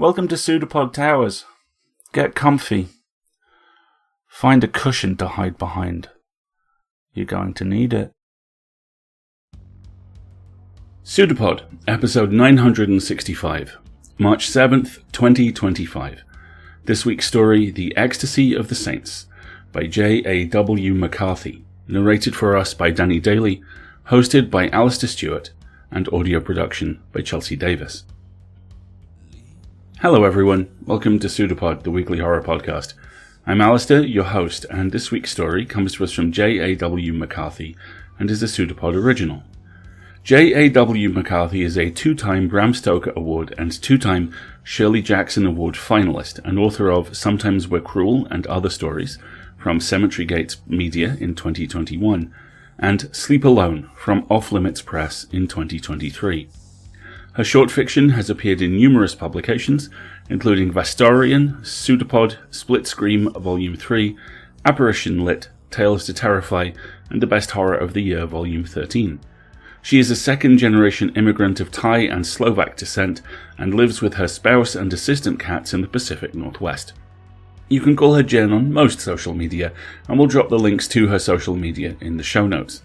Welcome to Pseudopod Towers. Get comfy. Find a cushion to hide behind. You're going to need it. Pseudopod, episode 965, March 7th, 2025. This week's story, The Ecstasy of the Saints, by J.A.W. McCarthy, narrated for us by Danny Daly, hosted by Alistair Stewart, and audio production by Chelsea Davis. Hello everyone, welcome to Pseudopod, the weekly horror podcast. I'm Alistair, your host, and this week's story comes to us from J.A.W. McCarthy and is a Pseudopod original. J.A.W. McCarthy is a two-time Bram Stoker Award and two-time Shirley Jackson Award finalist and author of Sometimes We're Cruel and Other Stories from Cemetery Gates Media in 2021 and Sleep Alone from Off Limits Press in 2023. Her short fiction has appeared in numerous publications, including Vastorian, Pseudopod, Split Scream Volume 3, Apparition Lit, Tales to Terrify, and The Best Horror of the Year Volume 13. She is a second-generation immigrant of Thai and Slovak descent and lives with her spouse and assistant cats in the Pacific Northwest. You can call her Jen on most social media, and we'll drop the links to her social media in the show notes.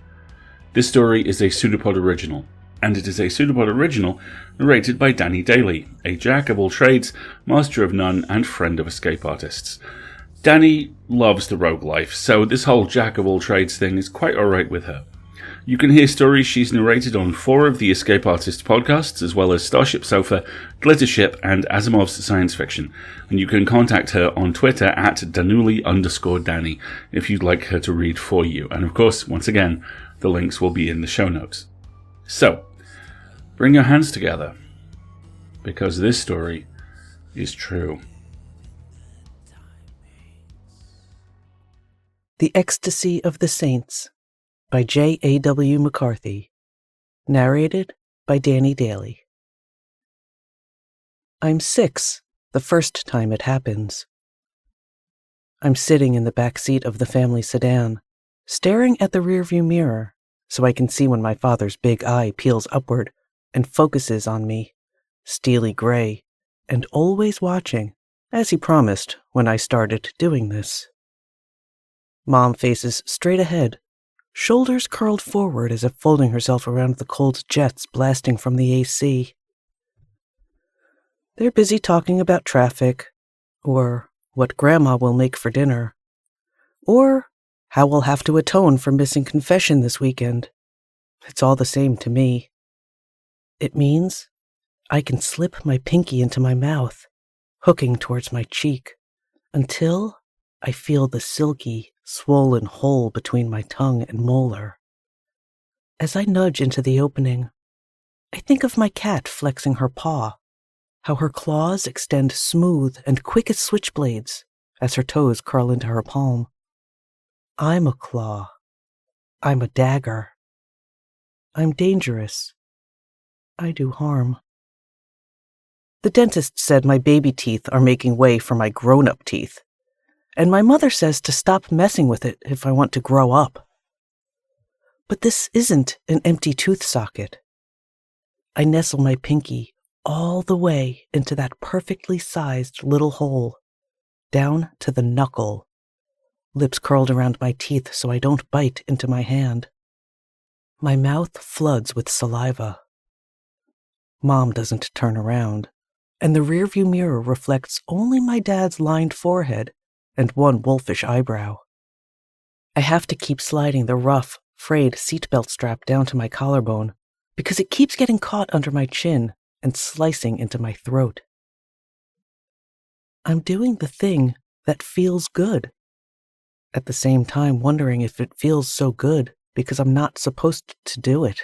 This story is a Pseudopod original, and it is a Pseudopod original narrated by Danny Daly, a jack-of-all-trades, master of none, and friend of escape artists. Danny loves the rogue life, so this whole jack-of-all-trades thing is quite alright with her. You can hear stories she's narrated on 4 of the Escape Artists podcasts, as well as Starship Sofa, Glittership, and Asimov's Science Fiction, and you can contact her on Twitter at Danuli_Danny if you'd like her to read for you. And of course, once again, the links will be in the show notes. So, bring your hands together, because this story is true. The Ecstasy of the Saints by J.A.W. McCarthy, narrated by Danny Daly. I'm 6, the first time it happens. I'm sitting in the back seat of the family sedan, staring at the rearview mirror so I can see when my father's big eye peels upward and focuses on me, steely gray, and always watching, as he promised when I started doing this. Mom faces straight ahead, shoulders curled forward as if folding herself around the cold jets blasting from the AC. They're busy talking about traffic, or what Grandma will make for dinner, or how we'll have to atone for missing confession this weekend. It's all the same to me. It means I can slip my pinky into my mouth, hooking towards my cheek, until I feel the silky, swollen hole between my tongue and molar. As I nudge into the opening, I think of my cat flexing her paw, how her claws extend smooth and quick as switchblades as her toes curl into her palm. I'm a claw. I'm a dagger. I'm dangerous. I do harm. The dentist said my baby teeth are making way for my grown-up teeth, and my mother says to stop messing with it if I want to grow up. But this isn't an empty tooth socket. I nestle my pinky all the way into that perfectly sized little hole, down to the knuckle, lips curled around my teeth so I don't bite into my hand. My mouth floods with saliva. Mom doesn't turn around, and the rearview mirror reflects only my dad's lined forehead and one wolfish eyebrow. I have to keep sliding the rough, frayed seatbelt strap down to my collarbone because it keeps getting caught under my chin and slicing into my throat. I'm doing the thing that feels good, at the same time wondering if it feels so good because I'm not supposed to do it.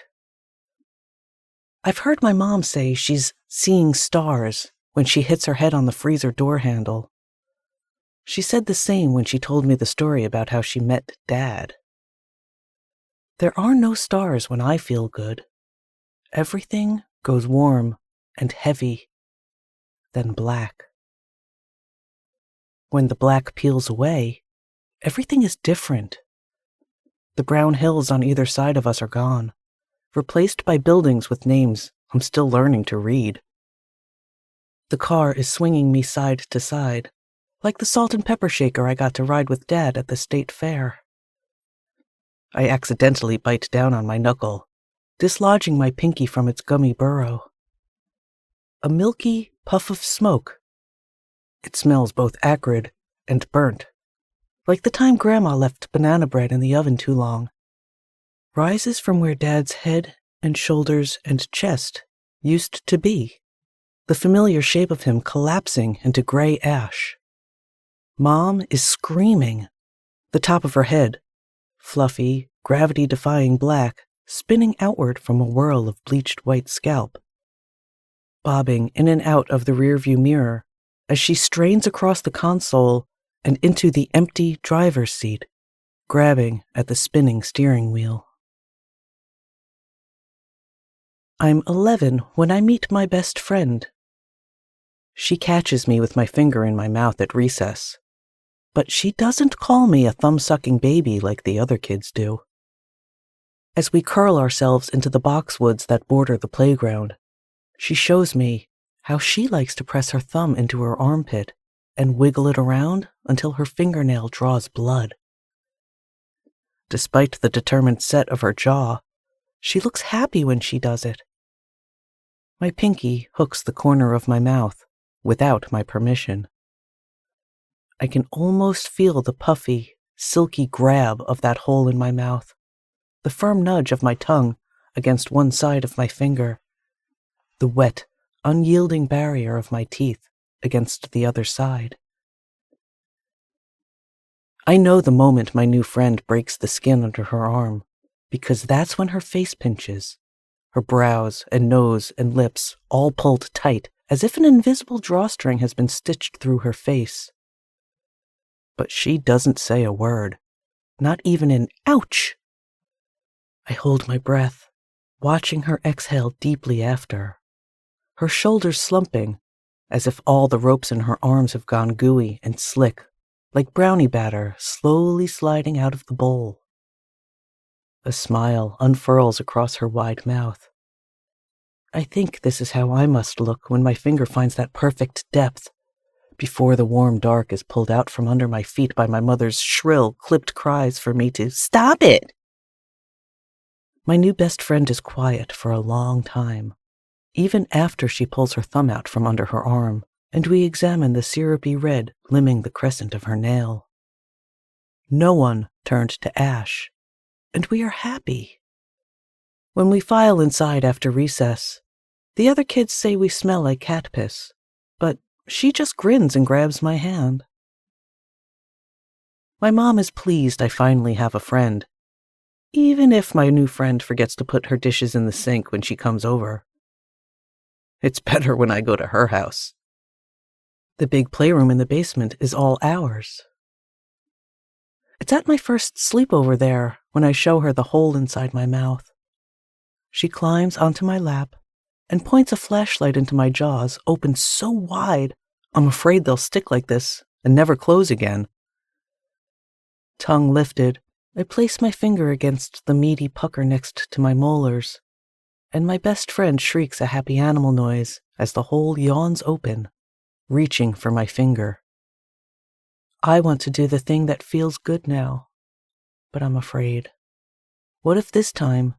I've heard my mom say she's seeing stars when she hits her head on the freezer door handle. She said the same when she told me the story about how she met Dad. There are no stars when I feel good. Everything goes warm and heavy, then black. When the black peels away, everything is different. The brown hills on either side of us are gone, replaced by buildings with names I'm still learning to read. The car is swinging me side to side, like the salt and pepper shaker I got to ride with Dad at the state fair. I accidentally bite down on my knuckle, dislodging my pinky from its gummy burrow. A milky puff of smoke. It smells both acrid and burnt, like the time Grandma left banana bread in the oven too long. Rises from where Dad's head and shoulders and chest used to be, the familiar shape of him collapsing into gray ash. Mom is screaming, the top of her head, fluffy, gravity-defying black, spinning outward from a whirl of bleached white scalp, bobbing in and out of the rearview mirror as she strains across the console and into the empty driver's seat, grabbing at the spinning steering wheel. I'm 11 when I meet my best friend. She catches me with my finger in my mouth at recess, but she doesn't call me a thumb-sucking baby like the other kids do. As we curl ourselves into the boxwoods that border the playground, she shows me how she likes to press her thumb into her armpit and wiggle it around until her fingernail draws blood. Despite the determined set of her jaw, she looks happy when she does it. My pinky hooks the corner of my mouth without my permission. I can almost feel the puffy, silky grab of that hole in my mouth, the firm nudge of my tongue against one side of my finger, the wet, unyielding barrier of my teeth against the other side. I know the moment my new friend breaks the skin under her arm, because that's when her face pinches, her brows and nose and lips all pulled tight as if an invisible drawstring has been stitched through her face. But she doesn't say a word, not even an ouch. I hold my breath, watching her exhale deeply after, her shoulders slumping, as if all the ropes in her arms have gone gooey and slick, like brownie batter slowly sliding out of the bowl. A smile unfurls across her wide mouth. I think this is how I must look when my finger finds that perfect depth, before the warm dark is pulled out from under my feet by my mother's shrill, clipped cries for me to stop it. My new best friend is quiet for a long time, even after she pulls her thumb out from under her arm, and we examine the syrupy red limning the crescent of her nail. No one turned to ash, and we are happy. When we file inside after recess, the other kids say we smell like cat piss, but she just grins and grabs my hand. My mom is pleased I finally have a friend, even if my new friend forgets to put her dishes in the sink when she comes over. It's better when I go to her house. The big playroom in the basement is all ours. It's at my first sleepover there when I show her the hole inside my mouth. She climbs onto my lap and points a flashlight into my jaws, open so wide I'm afraid they'll stick like this and never close again. Tongue lifted, I place my finger against the meaty pucker next to my molars, and my best friend shrieks a happy animal noise as the hole yawns open, reaching for my finger. I want to do the thing that feels good now, but I'm afraid. What if this time,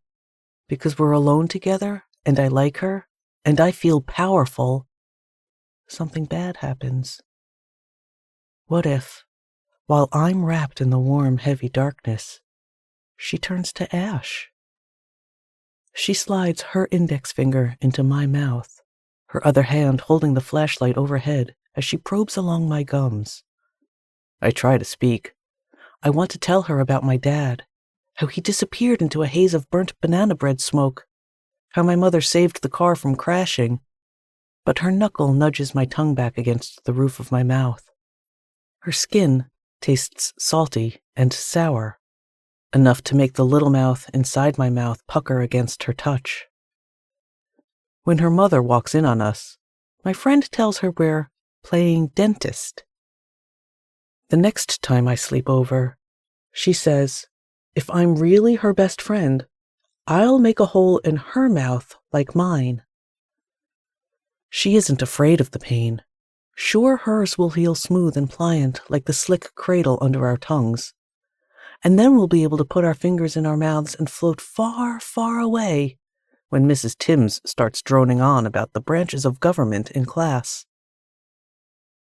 because we're alone together and I like her and I feel powerful, something bad happens? What if, while I'm wrapped in the warm, heavy darkness, she turns to ash? She slides her index finger into my mouth, her other hand holding the flashlight overhead as she probes along my gums. I try to speak. I want to tell her about my dad, how he disappeared into a haze of burnt banana bread smoke, how my mother saved the car from crashing, but her knuckle nudges my tongue back against the roof of my mouth. Her skin tastes salty and sour, enough to make the little mouth inside my mouth pucker against her touch. When her mother walks in on us, my friend tells her we're playing dentist. The next time I sleep over, she says, if I'm really her best friend, I'll make a hole in her mouth like mine. She isn't afraid of the pain. Sure, hers will heal smooth and pliant like the slick cradle under our tongues. And then we'll be able to put our fingers in our mouths and float far, far away when Mrs. Timms starts droning on about the branches of government in class.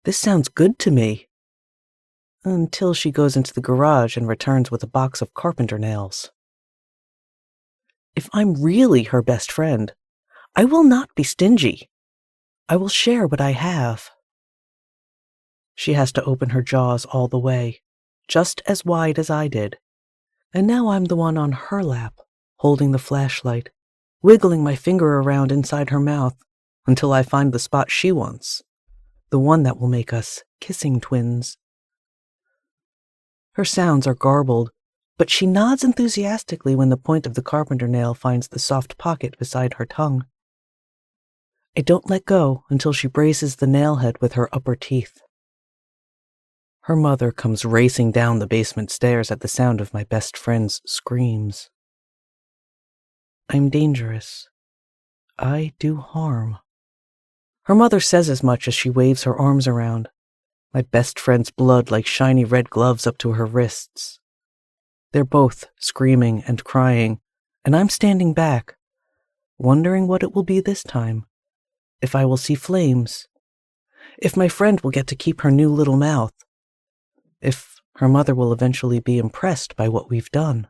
This sounds good to me. Until she goes into the garage and returns with a box of carpenter nails. If I'm really her best friend, I will not be stingy. I will share what I have. She has to open her jaws all the way, just as wide as I did. And now I'm the one on her lap, holding the flashlight, wiggling my finger around inside her mouth until I find the spot she wants, the one that will make us kissing twins. Her sounds are garbled, but she nods enthusiastically when the point of the carpenter nail finds the soft pocket beside her tongue. I don't let go until she braces the nail head with her upper teeth. Her mother comes racing down the basement stairs at the sound of my best friend's screams. I'm dangerous. I do harm. Her mother says as much as she waves her arms around, my best friend's blood like shiny red gloves up to her wrists. They're both screaming and crying, and I'm standing back, wondering what it will be this time. If I will see flames. If my friend will get to keep her new little mouth. If her mother will eventually be impressed by what we've done.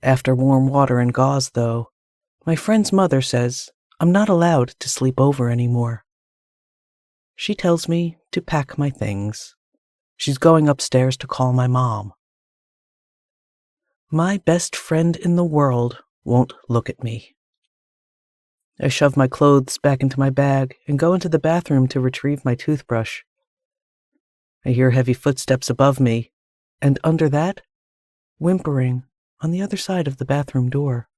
After warm water and gauze, though, my friend's mother says I'm not allowed to sleep over anymore. She tells me to pack my things. She's going upstairs to call my mom. My best friend in the world won't look at me. I shove my clothes back into my bag and go into the bathroom to retrieve my toothbrush. I hear heavy footsteps above me, and under that, whimpering on the other side of the bathroom door.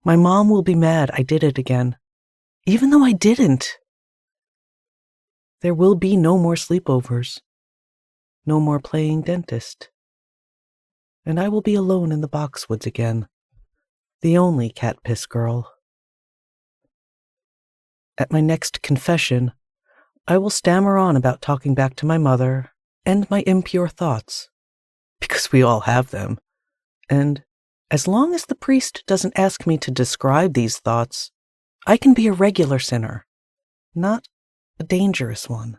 My mom will be mad I did it again, even though I didn't. There will be no more sleepovers, no more playing dentist. And I will be alone in the boxwoods again, the only cat piss girl. At my next confession, I will stammer on about talking back to my mother and my impure thoughts, because we all have them, and as long as the priest doesn't ask me to describe these thoughts, I can be a regular sinner, not a dangerous one.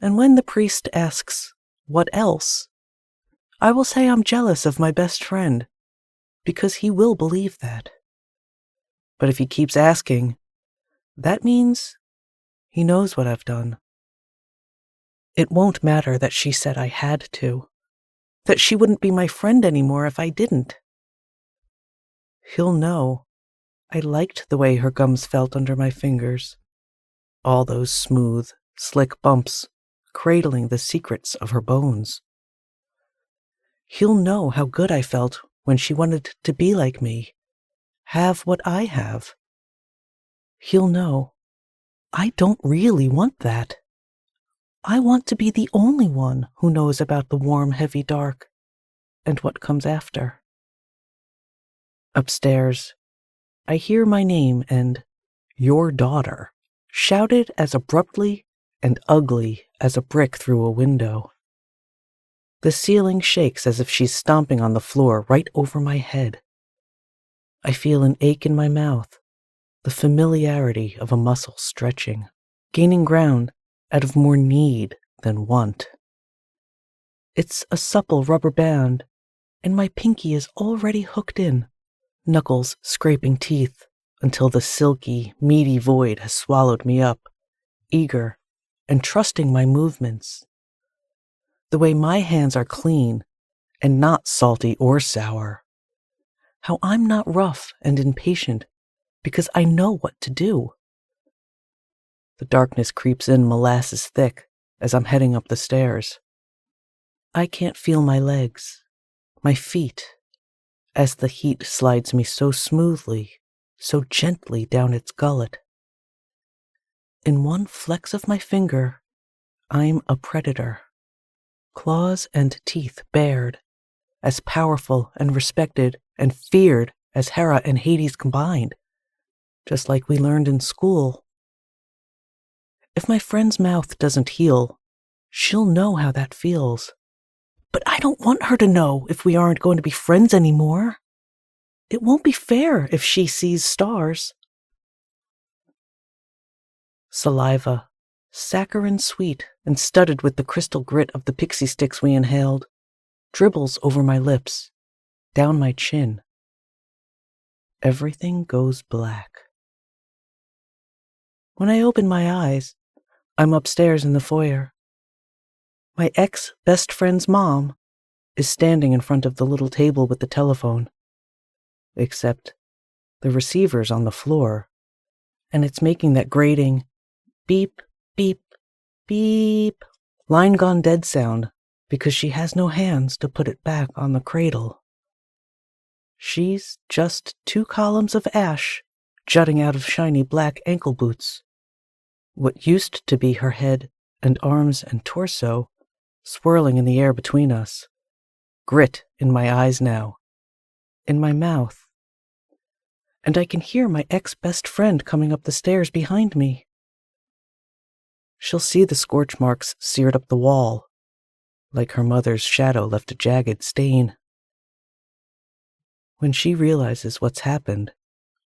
And when the priest asks, "What else?" I will say I'm jealous of my best friend, because he will believe that. But if he keeps asking, that means he knows what I've done. It won't matter that she said I had to, that she wouldn't be my friend anymore if I didn't. He'll know I liked the way her gums felt under my fingers, all those smooth, slick bumps cradling the secrets of her bones. He'll know how good I felt when she wanted to be like me, have what I have. He'll know I don't really want that. I want to be the only one who knows about the warm, heavy dark and what comes after. Upstairs, I hear my name and "your daughter" shouted as abruptly and ugly as a brick through a window. The ceiling shakes as if she's stomping on the floor right over my head. I feel an ache in my mouth, the familiarity of a muscle stretching, gaining ground out of more need than want. It's a supple rubber band, and my pinky is already hooked in, knuckles scraping teeth until the silky, meaty void has swallowed me up, eager and trusting my movements. The way my hands are clean and not salty or sour. How I'm not rough and impatient because I know what to do. The darkness creeps in molasses thick as I'm heading up the stairs. I can't feel my legs, my feet, as the heat slides me so smoothly, so gently down its gullet. In one flex of my finger, I'm a predator. Claws and teeth bared, as powerful and respected and feared as Hera and Hades combined. just like we learned in school. If my friend's mouth doesn't heal, she'll know how that feels. But I don't want her to know if we aren't going to be friends anymore. It won't be fair if she sees stars. Saliva, saccharine sweet and studded with the crystal grit of the pixie sticks we inhaled, dribbles over my lips, down my chin. Everything goes black. When I open my eyes, I'm upstairs in the foyer. My ex-best friend's mom is standing in front of the little table with the telephone. Except the receiver's on the floor, and it's making that grating beep, beep, beep, line gone dead sound because she has no hands to put it back on the cradle. She's just 2 columns of ash jutting out of shiny black ankle boots. What used to be her head and arms and torso swirling in the air between us. Grit in my eyes now, in my mouth. And I can hear my ex-best friend coming up the stairs behind me. She'll see the scorch marks seared up the wall, like her mother's shadow left a jagged stain. When she realizes what's happened,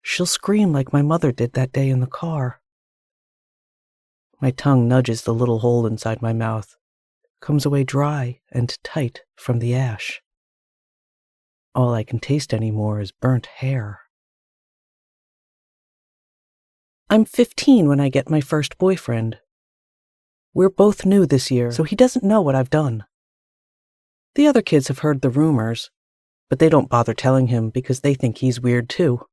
she'll scream like my mother did that day in the car. My tongue nudges the little hole inside my mouth, comes away dry and tight from the ash. All I can taste anymore is burnt hair. I'm 15 when I get my first boyfriend. We're both new this year, so he doesn't know what I've done. The other kids have heard the rumors, but they don't bother telling him because they think he's weird too,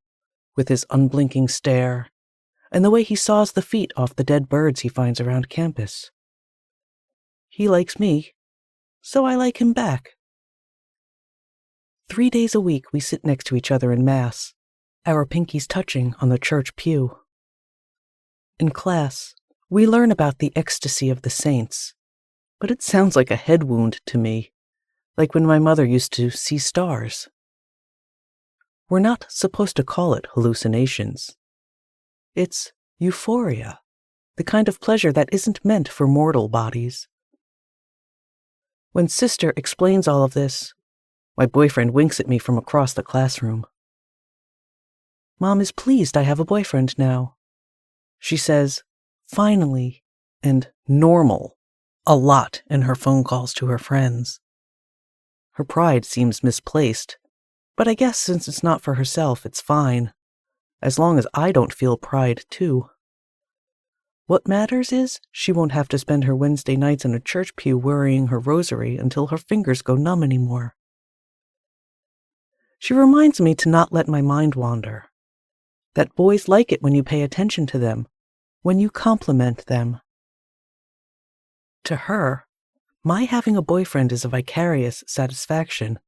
with his unblinking stare and the way he saws the feet off the dead birds he finds around campus. He likes me, so I like him back. 3 days a week we sit next to each other in Mass, our pinkies touching on the church pew. In class, we learn about the ecstasy of the saints, but it sounds like a head wound to me, like when my mother used to see stars. We're not supposed to call it hallucinations. It's euphoria, the kind of pleasure that isn't meant for mortal bodies. When Sister explains all of this, my boyfriend winks at me from across the classroom. Mom is pleased I have a boyfriend now. She says, finally, and normal, a lot in her phone calls to her friends. Her pride seems misplaced, but I guess since it's not for herself, it's fine, as long as I don't feel pride too. What matters is she won't have to spend her Wednesday nights in a church pew worrying her rosary until her fingers go numb anymore. She reminds me to not let my mind wander, that boys like it when you pay attention to them, when you compliment them. To her, my having a boyfriend is a vicarious satisfaction,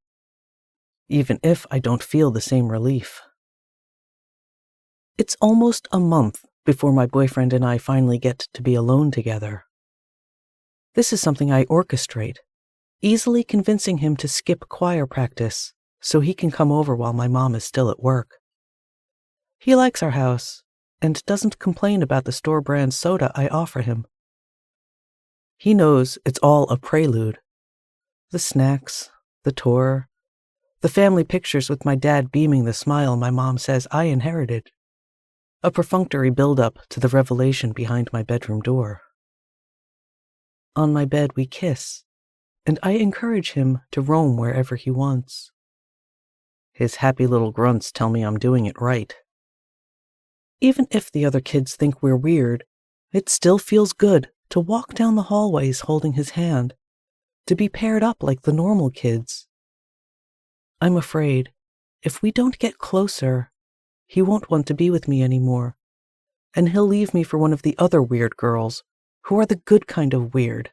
even if I don't feel the same relief. It's almost a month before my boyfriend and I finally get to be alone together. This is something I orchestrate, easily convincing him to skip choir practice so he can come over while my mom is still at work. He likes our house and doesn't complain about the store brand soda I offer him. He knows it's all a prelude. The snacks, the tour, the family pictures with my dad beaming the smile my mom says I inherited. A perfunctory build-up to the revelation behind my bedroom door. On my bed we kiss, and I encourage him to roam wherever he wants. His happy little grunts tell me I'm doing it right. Even if the other kids think we're weird, it still feels good to walk down the hallways holding his hand, to be paired up like the normal kids. I'm afraid, if we don't get closer, he won't want to be with me anymore, and he'll leave me for one of the other weird girls, who are the good kind of weird,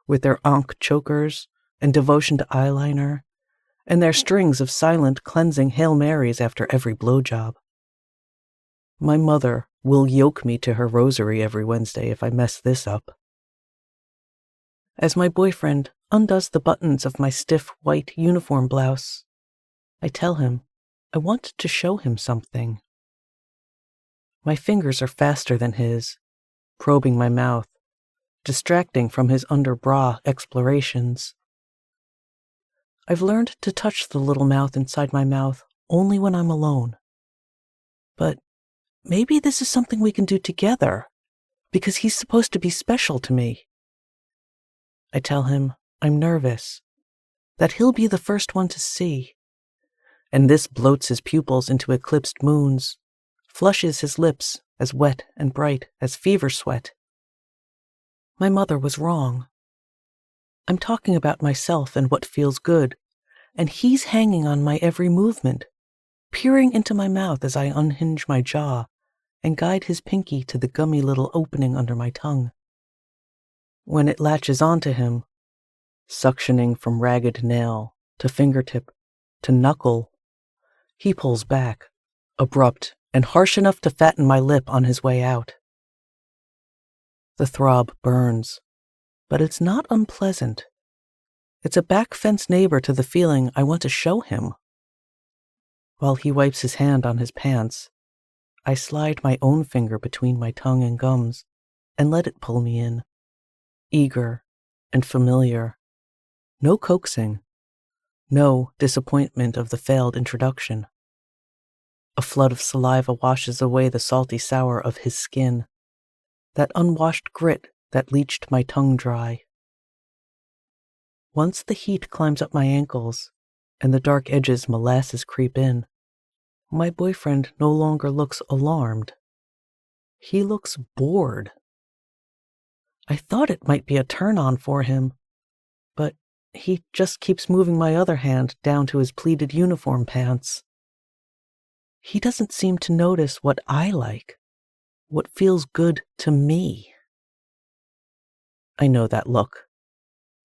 with their Ankh chokers and devotion to eyeliner, and their strings of silent, cleansing Hail Marys after every blowjob. My mother will yoke me to her rosary every Wednesday if I mess this up. As my boyfriend undoes the buttons of my stiff white uniform blouse, I tell him I want to show him something. My fingers are faster than his, probing my mouth, distracting from his under-bra explorations. I've learned to touch the little mouth inside my mouth only when I'm alone. But maybe this is something we can do together, because he's supposed to be special to me. I tell him I'm nervous, that he'll be the first one to see, and this bloats his pupils into eclipsed moons, flushes his lips as wet and bright as fever sweat. My mother was wrong. I'm talking about myself and what feels good, and he's hanging on my every movement, peering into my mouth as I unhinge my jaw and guide his pinky to the gummy little opening under my tongue. When it latches onto him, suctioning from ragged nail to fingertip to knuckle, he pulls back, abrupt and harsh enough to fatten my lip on his way out. The throb burns, but it's not unpleasant. It's a back fence neighbor to the feeling I want to show him. While he wipes his hand on his pants, I slide my own finger between my tongue and gums and let it pull me in, eager and familiar. No coaxing, no disappointment of the failed introduction. A flood of saliva washes away the salty sour of his skin, that unwashed grit that leached my tongue dry. Once the heat climbs up my ankles and the dark edges molasses creep in, my boyfriend no longer looks alarmed. He looks bored. I thought it might be a turn-on for him, but he just keeps moving my other hand down to his pleated uniform pants. He doesn't seem to notice what I like, what feels good to me. I know that look.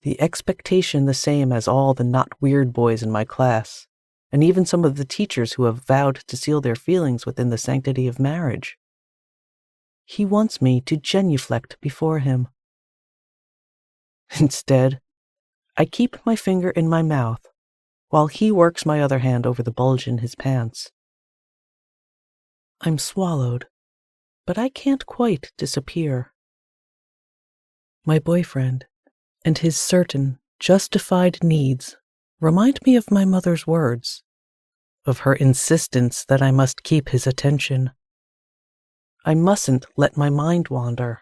The expectation the same as all the not weird boys in my class, and even some of the teachers who have vowed to seal their feelings within the sanctity of marriage. He wants me to genuflect before him. Instead, I keep my finger in my mouth while he works my other hand over the bulge in his pants. I'm swallowed, but I can't quite disappear. My boyfriend and his certain, justified needs remind me of my mother's words, of her insistence that I must keep his attention. I mustn't let my mind wander.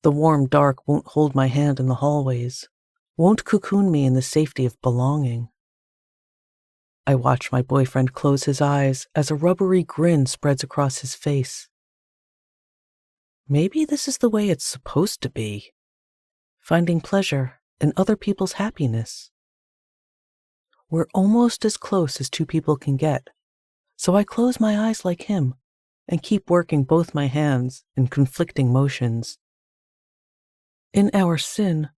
The warm dark won't hold my hand in the hallways, won't cocoon me in the safety of belonging. I watch my boyfriend close his eyes as a rubbery grin spreads across his face. Maybe this is the way it's supposed to be, finding pleasure in other people's happiness. We're almost as close as two people can get, so I close my eyes like him and keep working both my hands in conflicting motions. In our sin,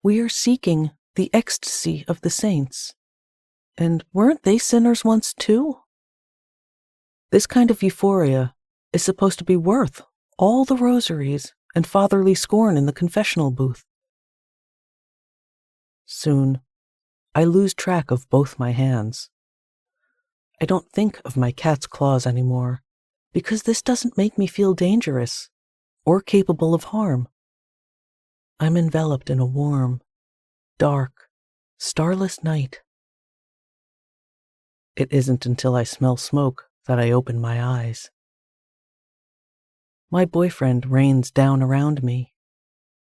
we are seeking the ecstasy of the saints. And weren't they sinners once too? This kind of euphoria is supposed to be worth all the rosaries and fatherly scorn in the confessional booth. Soon, I lose track of both my hands. I don't think of my cat's claws anymore, because this doesn't make me feel dangerous or capable of harm. I'm enveloped in a warm, dark, starless night. It isn't until I smell smoke that I open my eyes. My boyfriend rains down around me.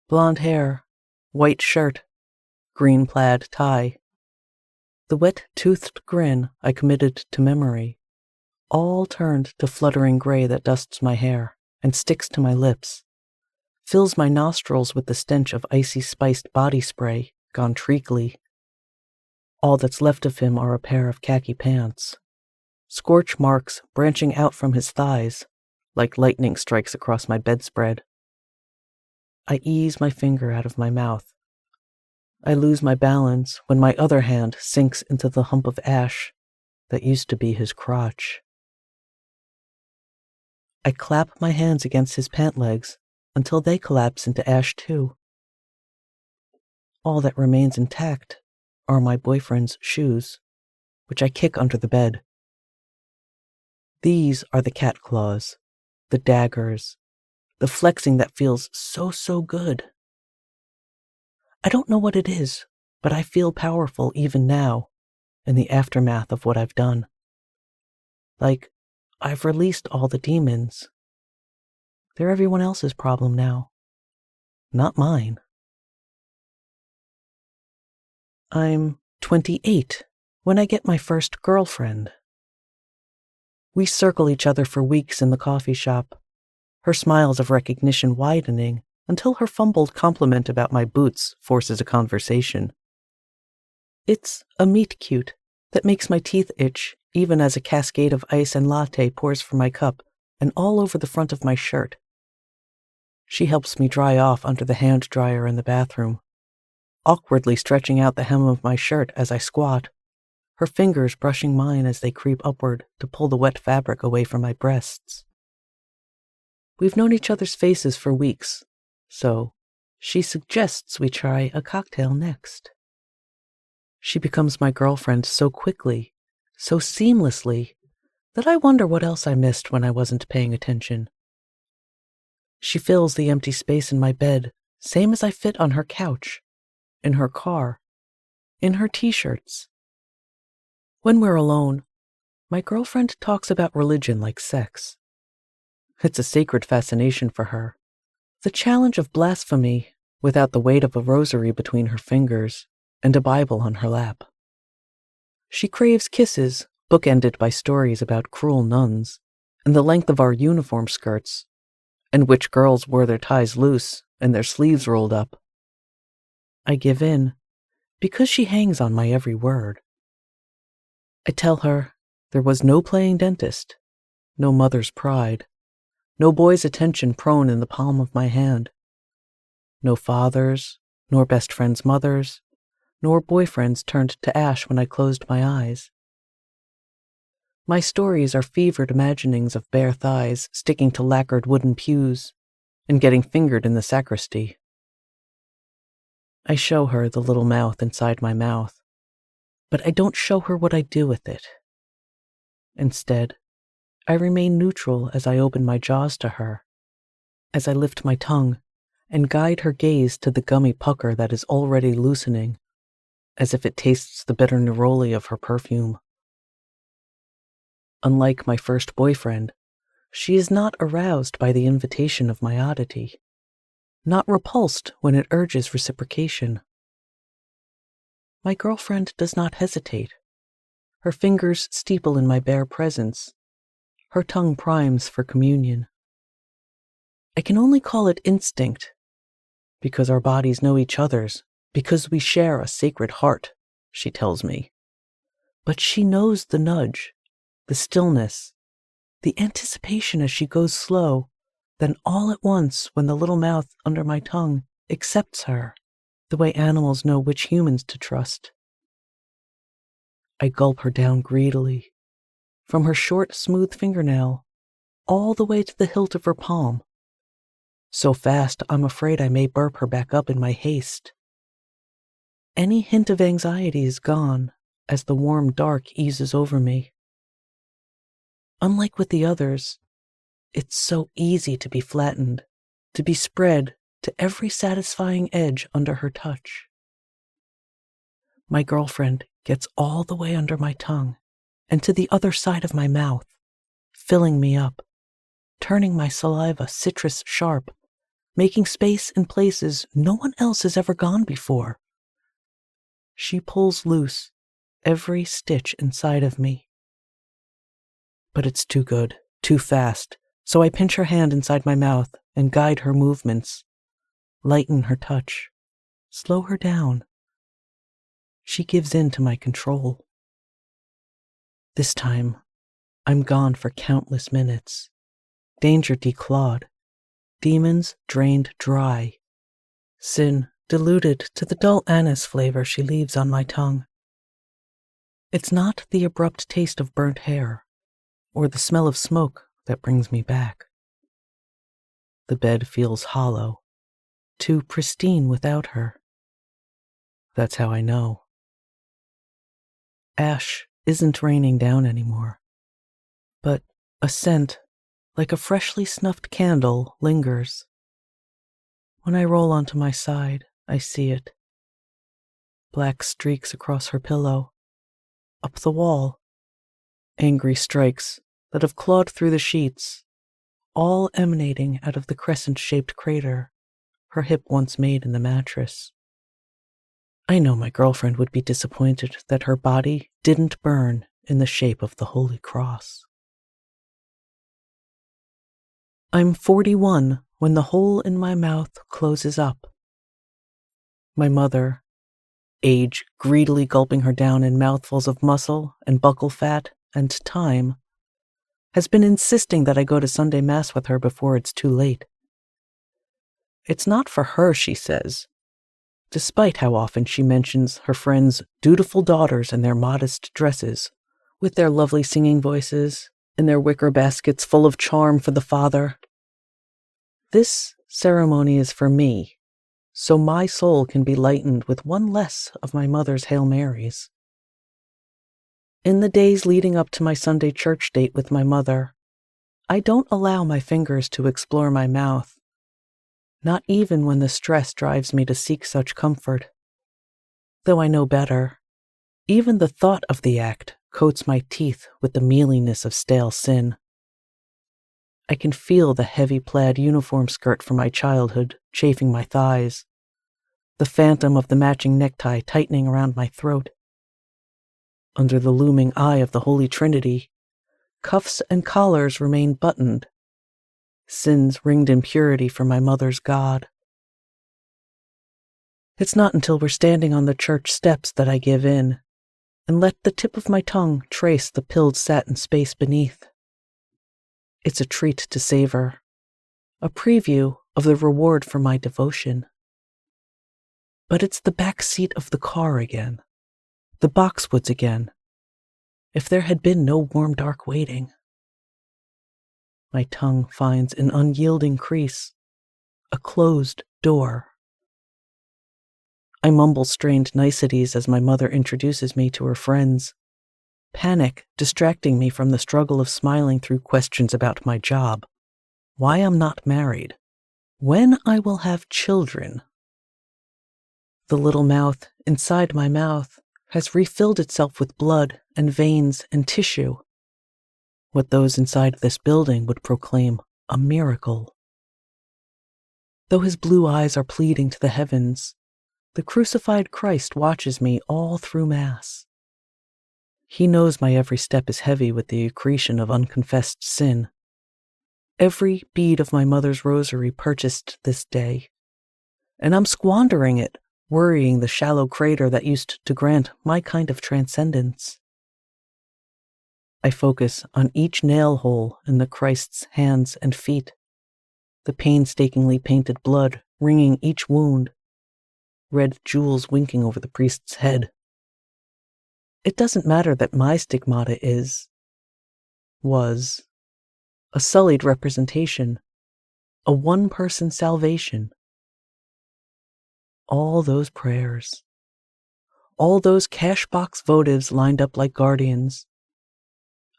Blonde hair, white shirt, green plaid tie. The wet-toothed grin I committed to memory, all turned to fluttering gray that dusts my hair and sticks to my lips, fills my nostrils with the stench of icy spiced body spray gone treacly. All that's left of him are a pair of khaki pants, scorch marks branching out from his thighs like lightning strikes across my bedspread. I ease my finger out of my mouth. I lose my balance when my other hand sinks into the hump of ash that used to be his crotch. I clap my hands against his pant legs until they collapse into ash too. All that remains intact are my boyfriend's shoes, which I kick under the bed. These are the cat claws, the daggers, the flexing that feels so good. I don't know what it is, but I feel powerful even now, in the aftermath of what I've done. Like, I've released all the demons. They're everyone else's problem now, not mine. I'm 28 when I get my first girlfriend. We circle each other for weeks in the coffee shop, her smiles of recognition widening until her fumbled compliment about my boots forces a conversation. It's a meet-cute that makes my teeth itch even as a cascade of ice and latte pours from my cup and all over the front of my shirt. She helps me dry off under the hand dryer in the bathroom, awkwardly stretching out the hem of my shirt as I squat, her fingers brushing mine as they creep upward to pull the wet fabric away from my breasts. We've known each other's faces for weeks, so she suggests we try a cocktail next. She becomes my girlfriend so quickly, so seamlessly, that I wonder what else I missed when I wasn't paying attention. She fills the empty space in my bed, same as I fit on her couch, in her car, in her t-shirts. When we're alone, my girlfriend talks about religion like sex. It's a sacred fascination for her, the challenge of blasphemy without the weight of a rosary between her fingers and a Bible on her lap. She craves kisses bookended by stories about cruel nuns and the length of our uniform skirts, and which girls wore their ties loose and their sleeves rolled up. I give in because she hangs on my every word. I tell her there was no playing dentist, no mother's pride, no boy's attention prone in the palm of my hand, no fathers, nor best friends' mothers, nor boyfriends turned to ash when I closed my eyes. My stories are fevered imaginings of bare thighs sticking to lacquered wooden pews and getting fingered in the sacristy. I show her the little mouth inside my mouth, but I don't show her what I do with it. Instead, I remain neutral as I open my jaws to her, as I lift my tongue and guide her gaze to the gummy pucker that is already loosening, as if it tastes the bitter neroli of her perfume. Unlike my first boyfriend, she is not aroused by the invitation of my oddity, not repulsed when it urges reciprocation. My girlfriend does not hesitate. Her fingers steeple in my bare presence. Her tongue primes for communion. I can only call it instinct, because our bodies know each other's, because we share a sacred heart, she tells me. But she knows the nudge, the stillness, the anticipation as she goes slow, then all at once when the little mouth under my tongue accepts her, the way animals know which humans to trust. I gulp her down greedily, from her short, smooth fingernail, all the way to the hilt of her palm. So fast, I'm afraid I may burp her back up in my haste. Any hint of anxiety is gone as the warm dark eases over me. Unlike with the others, it's so easy to be flattened, to be spread to every satisfying edge under her touch. My girlfriend gets all the way under my tongue and to the other side of my mouth, filling me up, turning my saliva citrus sharp, making space in places no one else has ever gone before. She pulls loose every stitch inside of me. But it's too good, too fast, so I pinch her hand inside my mouth and guide her movements, lighten her touch, slow her down. She gives in to my control. This time, I'm gone for countless minutes. Danger declawed, demons drained dry, sin diluted to the dull anise flavor she leaves on my tongue. It's not the abrupt taste of burnt hair or the smell of smoke that brings me back. The bed feels hollow, too pristine without her. That's how I know. Ash isn't raining down anymore, but A scent, like a freshly snuffed candle, lingers. When I roll onto my side, I see it. Black streaks across her pillow, up the wall. Angry strikes that have clawed through the sheets, all emanating out of the crescent-shaped crater her hip once made in the mattress. I know my girlfriend would be disappointed that her body didn't burn in the shape of the Holy Cross. I'm 41 when the hole in my mouth closes up. My mother, age greedily gulping her down in mouthfuls of muscle and buccal fat and time, has been insisting that I go to Sunday Mass with her before it's too late. It's not for her, she says, despite how often she mentions her friends' dutiful daughters in their modest dresses, with their lovely singing voices and their wicker baskets full of charm for the Father. This ceremony is for me, so my soul can be lightened with one less of my mother's Hail Marys. In the days leading up to my Sunday church date with my mother, I don't allow my fingers to explore my mouth, not even when the stress drives me to seek such comfort. Though I know better, even the thought of the act coats my teeth with the mealiness of stale sin. I can feel the heavy plaid uniform skirt from my childhood chafing my thighs, the phantom of the matching necktie tightening around my throat. Under the looming eye of the Holy Trinity, cuffs and collars remain buttoned, sin's ringed impurity for my mother's God. It's not until we're standing on the church steps that I give in and let the tip of my tongue trace the pilled satin space beneath. It's a treat to savor, a preview of the reward for my devotion. But it's the back seat of the car again, the boxwoods again, if there had been no warm dark waiting. My tongue finds an unyielding crease, a closed door. I mumble strained niceties as my mother introduces me to her friends, panic distracting me from the struggle of smiling through questions about my job, why I'm not married, when I will have children. The little mouth inside my mouth has refilled itself with blood and veins and tissue, what those inside this building would proclaim a miracle. Though his blue eyes are pleading to the heavens, the crucified Christ watches me all through Mass. He knows my every step is heavy with the accretion of unconfessed sin. Every bead of my mother's rosary purchased this day, and I'm squandering it, worrying the shallow crater that used to grant my kind of transcendence. I focus on each nail hole in the Christ's hands and feet, the painstakingly painted blood ringing each wound, red jewels winking over the priest's head. It doesn't matter that my stigmata was, a sullied representation, a one-person salvation. All those prayers, all those cash box votives lined up like guardians,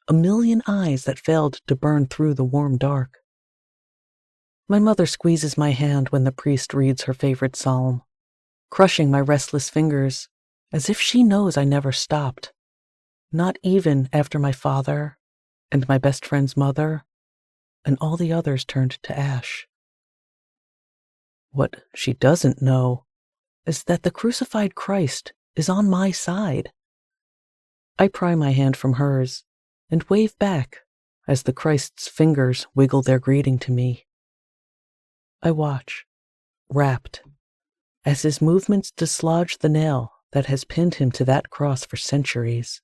a million eyes that failed to burn through the warm dark. My mother squeezes my hand when the priest reads her favorite psalm, crushing my restless fingers as if she knows I never stopped, not even after my father and my best friend's mother and all the others turned to ash. What she doesn't know is that the crucified Christ is on my side. I pry my hand from hers and wave back as the Christ's fingers wiggle their greeting to me. I watch, rapt, as his movements dislodge the nail that has pinned him to that cross for centuries.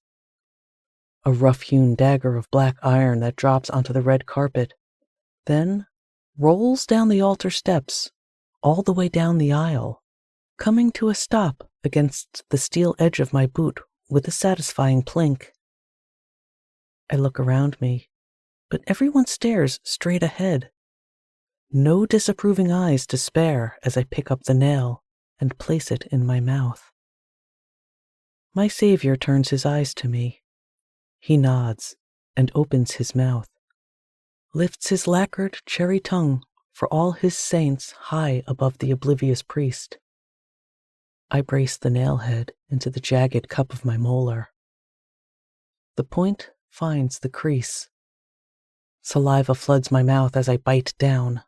A rough-hewn dagger of black iron that drops onto the red carpet, then rolls down the altar steps, all the way down the aisle, coming to a stop against the steel edge of my boot with a satisfying plink. I look around me, but everyone stares straight ahead. No disapproving eyes to spare as I pick up the nail and place it in my mouth. My Savior turns his eyes to me. He nods and opens his mouth, lifts his lacquered cherry tongue for all his saints high above the oblivious priest. I brace the nail-head into the jagged cup of my molar. The point finds the crease. Saliva floods my mouth as I bite down.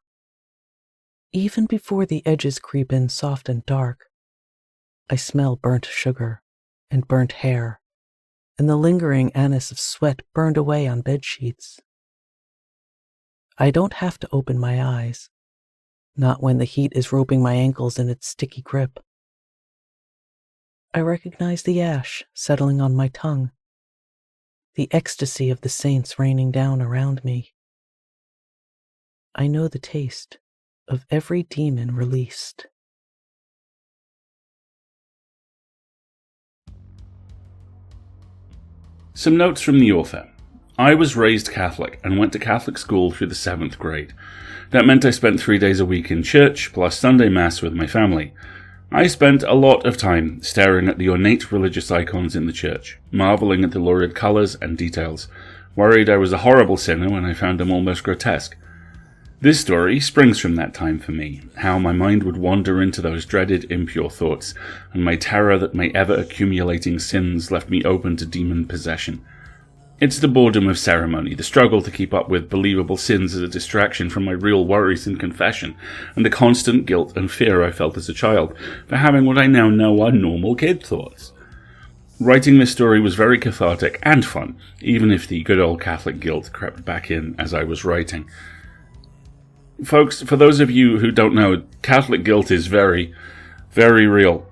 Even before the edges creep in soft and dark, I smell burnt sugar and burnt hair, and the lingering anise of sweat burned away on bedsheets. I don't have to open my eyes, not when the heat is roping my ankles in its sticky grip. I recognize the ash settling on my tongue, the ecstasy of the saints raining down around me. I know the taste of every demon released. Some notes from the author. I was raised Catholic and went to Catholic school through the 7th grade. That meant I spent 3 days a week in church, plus Sunday Mass with my family. I spent a lot of time staring at the ornate religious icons in the church, marveling at the lurid colours and details, worried I was a horrible sinner when I found them almost grotesque. This story springs from that time for me, how my mind would wander into those dreaded impure thoughts, and my terror that my ever-accumulating sins left me open to demon possession. It's the boredom of ceremony, the struggle to keep up with believable sins as a distraction from my real worries in confession, and the constant guilt and fear I felt as a child for having what I now know are normal kid thoughts. Writing this story was very cathartic and fun, even if the good old Catholic guilt crept back in as I was writing. Folks, for those of you who don't know, Catholic guilt is very, very real.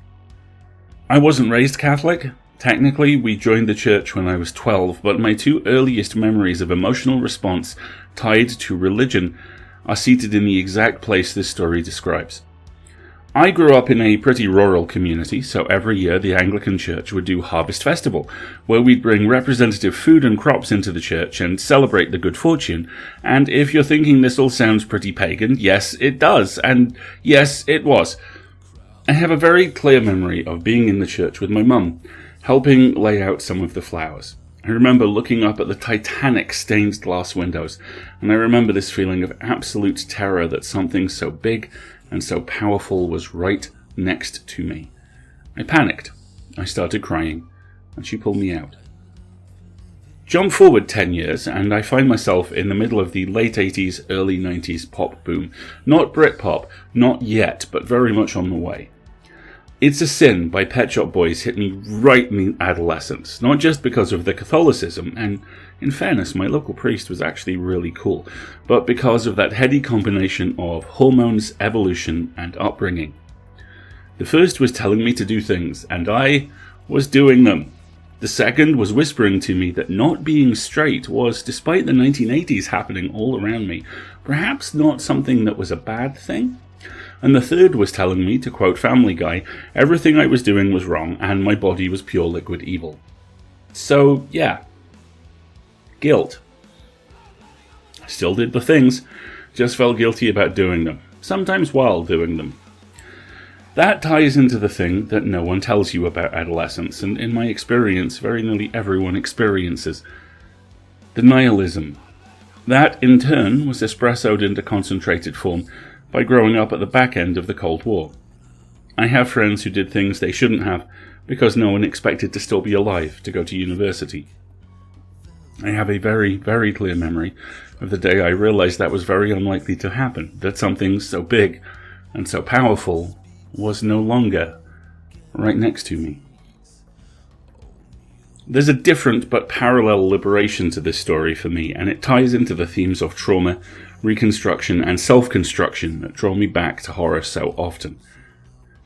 I wasn't raised Catholic. Technically, we joined the church when I was 12, but my 2 earliest memories of emotional response tied to religion are seated in the exact place this story describes. I grew up in a pretty rural community, so every year the Anglican Church would do Harvest Festival, where we'd bring representative food and crops into the church and celebrate the good fortune. And if you're thinking this all sounds pretty pagan, yes, it does, and yes, it was. I have a very clear memory of being in the church with my mum, helping lay out some of the flowers. I remember looking up at the Titanic stained glass windows, and I remember this feeling of absolute terror that something so big and so powerful was right next to me. I panicked. I started crying, and she pulled me out. Jump forward 10 years, and I find myself in the middle of the late 80s, early 90s pop boom. Not Britpop, not yet, but very much on the way. It's a Sin by Pet Shop Boys hit me right in adolescence, not just because of the Catholicism, and in fairness, my local priest was actually really cool, but because of that heady combination of hormones, evolution, and upbringing. The first was telling me to do things, and I was doing them. The second was whispering to me that not being straight was, despite the 1980s happening all around me, perhaps not something that was a bad thing. And the third was telling me, to quote Family Guy, everything I was doing was wrong and my body was pure liquid evil. So, yeah. Guilt. I still did the things, just felt guilty about doing them, sometimes while doing them. That ties into the thing that no one tells you about adolescence, and in my experience, very nearly everyone experiences. Denialism. That, in turn, was espressoed into concentrated form by growing up at the back end of the Cold War. I have friends who did things they shouldn't have because no one expected to still be alive to go to university. I have a very, very clear memory of the day I realized that was very unlikely to happen, that something so big and so powerful was no longer right next to me. There's a different but parallel liberation to this story for me, and it ties into the themes of trauma, reconstruction, and self-construction that draw me back to horror so often.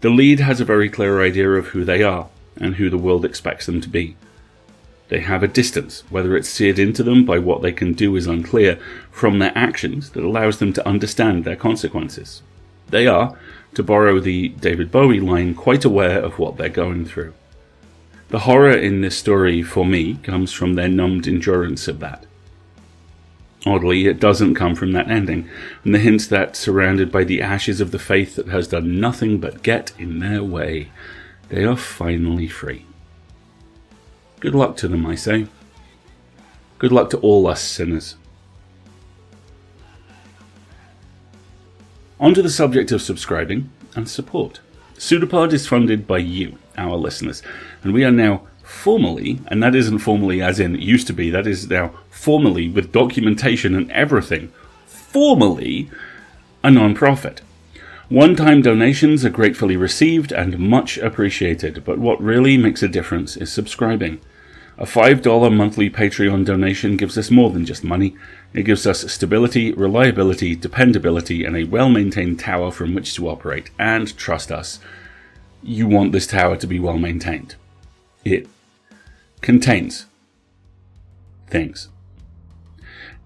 The lead has a very clear idea of who they are, and who the world expects them to be. They have a distance, whether it's seared into them by what they can do is unclear, from their actions that allows them to understand their consequences. They are, to borrow the David Bowie line, quite aware of what they're going through. The horror in this story, for me, comes from their numbed endurance of that. Oddly, it doesn't come from that ending, and the hints that, surrounded by the ashes of the faith that has done nothing but get in their way, they are finally free. Good luck to them, I say. Good luck to all us sinners. On to the subject of subscribing and support. Pseudopod is funded by you, our listeners, and we are now formally, and that isn't formally as in it used to be, that is now formally, with documentation and everything, formally a non-profit. One-time donations are gratefully received and much appreciated, but what really makes a difference is subscribing. A $5 monthly Patreon donation gives us more than just money. It gives us stability, reliability, dependability, and a well-maintained tower from which to operate. And trust us, you want this tower to be well-maintained. It contains things.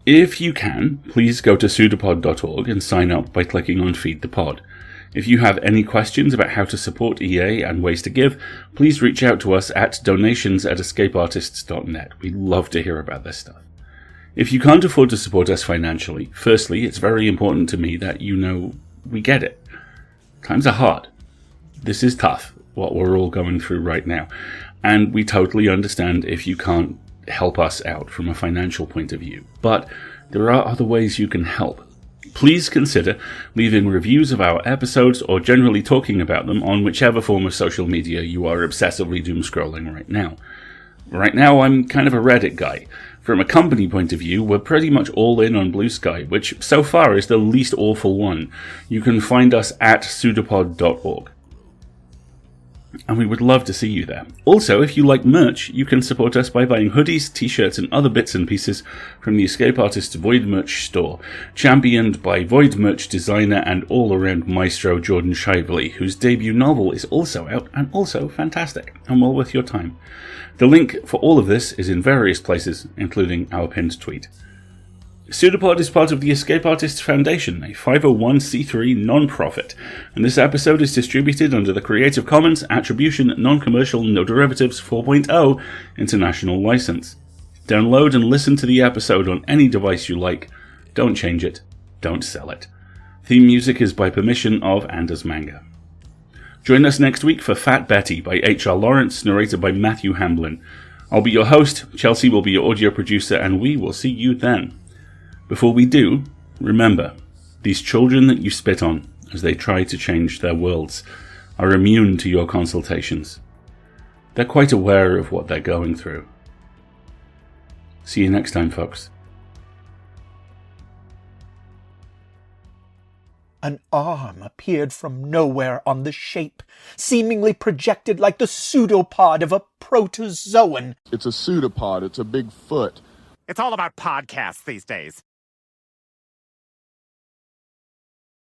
If you can, please go to pseudopod.org and sign up by clicking on Feed the Pod. If you have any questions about how to support EA and ways to give, please reach out to us at donations@escapeartists.net. We'd love to hear about this stuff. If you can't afford to support us financially, firstly, it's very important to me that you know we get it. Times are hard. This is tough, what we're all going through right now. And we totally understand if you can't help us out from a financial point of view. But there are other ways you can help. Please consider leaving reviews of our episodes or generally talking about them on whichever form of social media you are obsessively doom-scrolling right now. Right now, I'm kind of a Reddit guy. From a company point of view, we're pretty much all in on Blue Sky, which so far is the least awful one. You can find us at pseudopod.org. And we would love to see you there. Also, if you like merch, you can support us by buying hoodies, t-shirts, and other bits and pieces from the Escape Artists Void merch store, championed by Void merch designer and all-around maestro Jordan Shively, whose debut novel is also out and also fantastic and well worth your time. The link for all of this is in various places, including our pinned tweet. Pseudopod is part of the Escape Artists Foundation, a 501c3 non-profit, and this episode is distributed under the Creative Commons Attribution Non-Commercial No Derivatives 4.0 International License. Download and listen to the episode on any device you like. Don't change it. Don't sell it. Theme music is by permission of Anders Manga. Join us next week for Fat Betty by H.R. Lawrence, narrated by Matthew Hamblin. I'll be your host, Chelsea will be your audio producer, and we will see you then. Before we do, remember, these children that you spit on as they try to change their worlds are immune to your consultations. They're quite aware of what they're going through. See you next time, folks. An arm appeared from nowhere on the shape, seemingly projected like the pseudopod of a protozoan. It's a pseudopod. It's a big foot. It's all about podcasts these days.